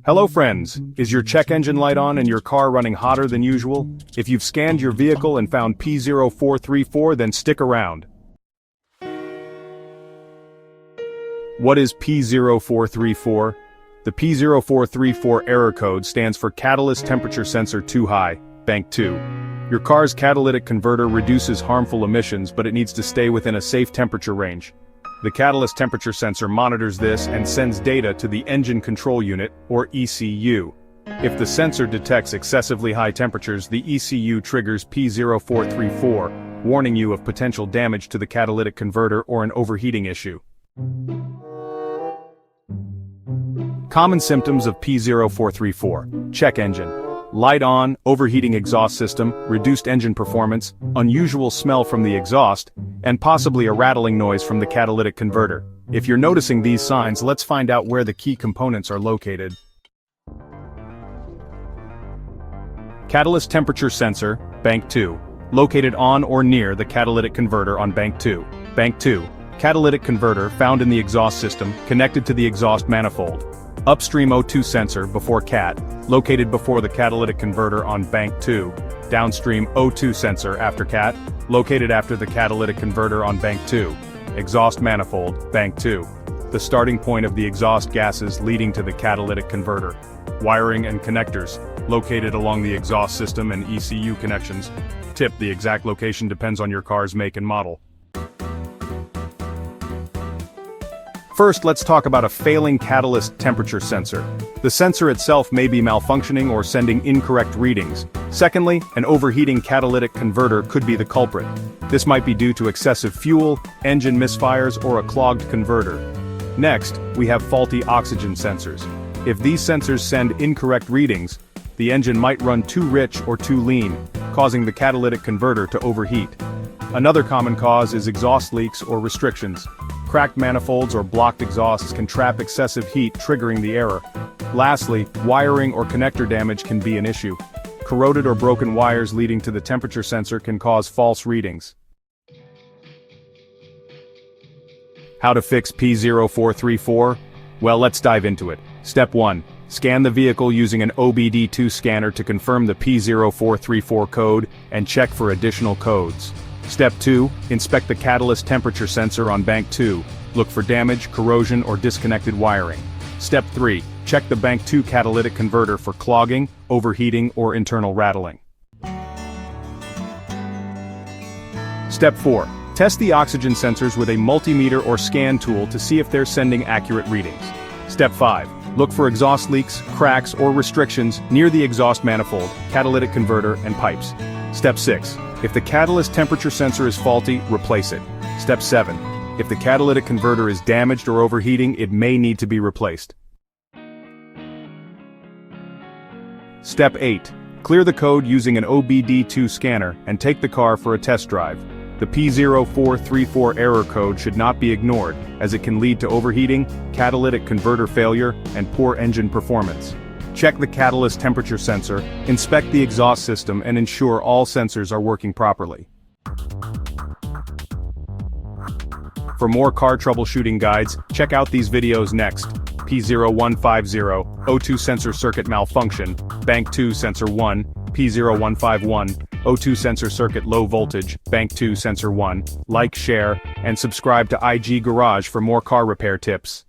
Hello friends, is your check engine light on and your car running hotter than usual? If you've scanned your vehicle and found P0434, then stick around. What is P0434? The P0434 error code stands for Catalyst Temperature Sensor Too High, Bank 2. Your car's catalytic converter reduces harmful emissions, but it needs to stay within a safe temperature range. The catalyst temperature sensor monitors this and sends data to the engine control unit, or ECU. If the sensor detects excessively high temperatures, the ECU triggers P0434, warning you of potential damage to the catalytic converter or an overheating issue. Common symptoms of P0434: check engine. Light on, overheating exhaust system, reduced engine performance, unusual smell from the exhaust, and possibly a rattling noise from the catalytic converter. If you're noticing these signs, let's find out where the key components are located. Catalyst temperature sensor, Bank 2. Located on or near the catalytic converter on Bank 2. Bank 2. Catalytic converter found in the exhaust system, connected to the exhaust manifold. Upstream O2 sensor before CAT, located before the catalytic converter on Bank 2. Downstream O2 sensor after CAT, located after the catalytic converter on Bank 2. Exhaust manifold, Bank 2. The starting point of the exhaust gases leading to the catalytic converter. Wiring and connectors, located along the exhaust system and ECU connections. Tip: the exact location depends on your car's make and model. First, let's talk about a failing catalyst temperature sensor. The sensor itself may be malfunctioning or sending incorrect readings. Secondly, an overheating catalytic converter could be the culprit. This might be due to excessive fuel, engine misfires, or a clogged converter. Next, we have faulty oxygen sensors. If these sensors send incorrect readings, the engine might run too rich or too lean, causing the catalytic converter to overheat. Another common cause is exhaust leaks or restrictions. Cracked manifolds or blocked exhausts can trap excessive heat, triggering the error. Lastly, wiring or connector damage can be an issue. Corroded or broken wires leading to the temperature sensor can cause false readings. How to fix P0434? Well, let's dive into it. Step 1. Scan the vehicle using an OBD-II scanner to confirm the P0434 code and check for additional codes. Step 2. Inspect the catalyst temperature sensor on Bank 2. Look for damage, corrosion, or disconnected wiring. Step 3. Check the Bank 2 catalytic converter for clogging, overheating, or internal rattling. Step 4. Test the oxygen sensors with a multimeter or scan tool to see if they're sending accurate readings. Step 5. Look for exhaust leaks, cracks, or restrictions near the exhaust manifold, catalytic converter, and pipes. Step 6. If the catalyst temperature sensor is faulty, replace it. Step 7. If the catalytic converter is damaged or overheating, it may need to be replaced. Step 8. Clear the code using an OBD-II scanner and take the car for a test drive. The P0434 error code should not be ignored, as it can lead to overheating, catalytic converter failure, and poor engine performance. Check the catalyst temperature sensor, inspect the exhaust system, and ensure all sensors are working properly. For more car troubleshooting guides, check out these videos next. P0150, O2 sensor circuit malfunction, Bank 2 sensor 1, P0151, O2 sensor circuit low voltage, Bank 2 sensor 1. Like, share, and subscribe to IG Garage for more car repair tips.